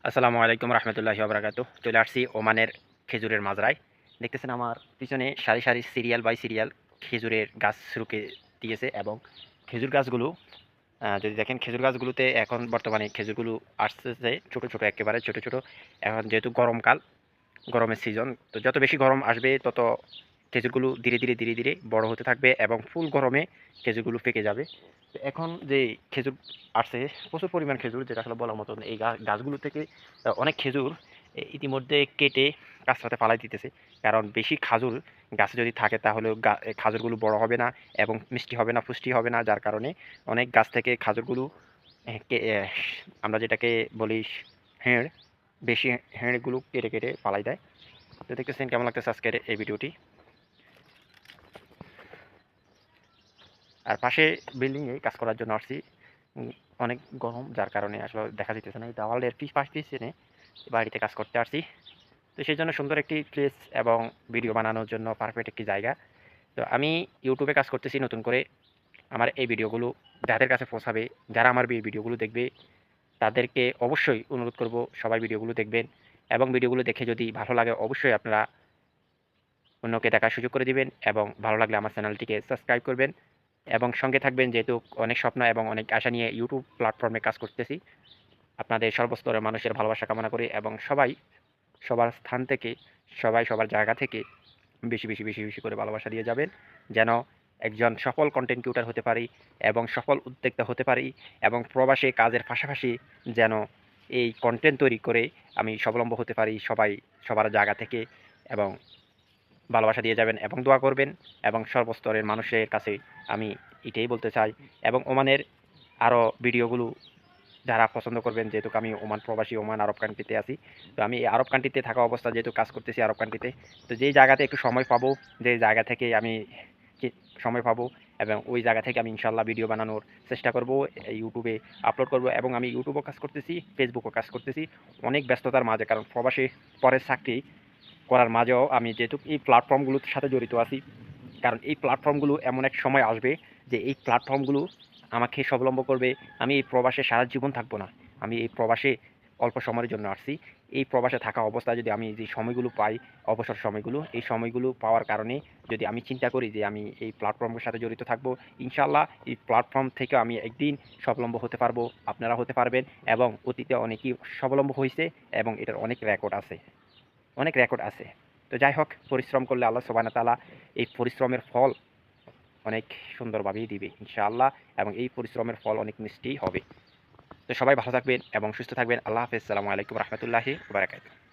আসসালামু আলাইকুম রহমতুল্লাহি ওয়া চলে আসছি ওমানের খেজুরের মাজরায়। দেখতেছেন আমার পিছনে সারি সারি সিরিয়াল বাই সিরিয়াল খেজুরের গাছ রুকে দিয়েছে এবং খেজুর গাছগুলো যদি দেখেন খেজুর গাছগুলোতে এখন বর্তমানে খেজুরগুলো আসতেছে ছোট ছোট, একেবারে ছোট ছোট। এখন যেহেতু গরমকাল, গরমের সিজন, তো যত বেশি গরম আসবে তত খেজুরগুলো ধীরে ধীরে ধীরে ধীরে বড় হতে থাকবে এবং ফুল গরমে খেজুরগুলো পেকে যাবে। তো এখন যে খেজুর আসছে, প্রচুর পরিমাণ খেজুর, যেটা আসলে বলার মতন। এই গাছগুলো থেকে অনেক খেজুর ইতিমধ্যে কেটে কাঁচরাতে ফালাই দিতেছে। কারণ বেশি খাজুর গাছে যদি থাকে তাহলে খাজুরগুলো বড় হবে না এবং মিষ্টি হবে না, পুষ্টি হবে না, যার কারণে অনেক গাছ থেকে খাজুরগুলো আমরা যেটাকে বলি হেড়, বেশি হেড়গুলো কেটে কেটে ফালাই দেয়। তো দেখতেছেন কেমন লাগতেছে আজকের এই ভিডিওটি। আর পাশে বিল্ডিংয়ে কাজ করার জন্য আসছি। অনেক গরম, যার কারণে আসলে দেখা যাইতেছে না। এই দেওয়ালের পাশ পিছনে বাড়িতে কাজ করতে আসছি। তো সেই জন্য সুন্দর একটি প্লেস এবং ভিডিও বানানোর জন্য পারফেক্ট একটি জায়গা। তো আমি ইউটিউবে কাজ করতেছি নতুন করে। আমার এই ভিডিওগুলো যাদের কাছে পৌঁছাবে, যারা আমার এই ভিডিওগুলো দেখবে, তাদেরকে অবশ্যই অনুরোধ করব সবাই ভিডিওগুলো দেখবেন এবং ভিডিওগুলো দেখে যদি ভালো লাগে অবশ্যই আপনারা অন্যকে দেখার সুযোগ করে দিবেন এবং ভালো লাগলে আমার চ্যানেলটিকে সাবস্ক্রাইব করবেন এবং সঙ্গে থাকবেন। যেহেতু অনেক স্বপ্ন এবং অনেক আশা নিয়ে ইউটিউব প্ল্যাটফর্মে কাজ করতেছি, আপনাদের সর্বস্তরের মানুষের ভালোবাসা কামনা করি এবং সবাই সবার স্থান থেকে, সবাই সবার জায়গা থেকে বেশি বেশি বেশি বেশি করে ভালোবাসা দিয়ে যাবেন, যেন একজন সফল কন্টেন্ট ক্রিয়েটর হতে পারি এবং সফল উদ্যোক্তা হতে পারি এবং প্রবাসে কাজের পাশাপাশি যেন এই কন্টেন্ট তৈরি করে আমি স্বাবলম্বী হতে পারি সবাই সবার জায়গা থেকে। এবং ভালোবাসা দিয়ে যাবেন এবং দোয়া করবেন এবং সর্বস্তরের মানুষের কাছে আমি এটাই বলতে চাই। এবং ওমানের আরও ভিডিওগুলো যারা পছন্দ করবেন, যেহেতু আমি ওমান প্রবাসী, ওমান আরব কান্ট্রিতে আছি। তো আমি এই আরব কান্ট্রিতে থাকা অবস্থা যেহেতু কাজ করতেছি আরব কান্ট্রিতে, তো যেই জায়গাতে একটু সময় পাবো, যে জায়গা থেকে আমি সময় পাবো এবং ওই জায়গা থেকে আমি ইনশাল্লাহ ভিডিও বানানোর চেষ্টা করব, ইউটিউবে আপলোড করব। এবং আমি ইউটিউবও কাজ করতেছি, ফেসবুকও কাজ করতেছি অনেক ব্যস্ততার মাঝে, কারণ প্রবাসী পরের চাকরি করার মাঝেও আমি যেহেতু এই প্ল্যাটফর্মগুলোর সাথে জড়িত আছি। কারণ এই প্ল্যাটফর্মগুলো এমন এক সময় আসবে যে এই প্ল্যাটফর্মগুলো আমাকে স্বাবলম্বী করবে। আমি এই প্রবাসে সারা জীবন থাকবো না, আমি এই প্রবাসে অল্প সময়ের জন্য আসছি। এই প্রবাসে থাকা অবস্থায় যদি আমি যে সময়গুলো পাই, অবসর সময়গুলো, এই সময়গুলো পাওয়ার কারণে যদি আমি চিন্তা করি যে আমি এই প্ল্যাটফর্মের সাথে জড়িত থাকবো, ইনশাল্লাহ এই প্ল্যাটফর্ম থেকে আমি একদিন স্বাবলম্বী হতে পারবো, আপনারা হতে পারবেন। এবং অতীতে অনেকেই স্বাবলম্বী হয়েছে এবং এটার অনেক রেকর্ড আছে, অনেক রেকর্ড আছে। তো যাই হোক, পরিশ্রম করলে আল্লাহ সুবহানাহু ওয়া তাআলা এই পরিশ্রমের ফল অনেক সুন্দরভাবেই দিবে ইনশাআল্লাহ এবং এই পরিশ্রমের ফল অনেক মিষ্টিই হবে। তো সবাই ভালো থাকবেন এবং সুস্থ থাকবেন। আল্লাহ হাফেজ। আসসালামু আলাইকুম রহমতুল্লাহি ওয়া বারাকাতুহু।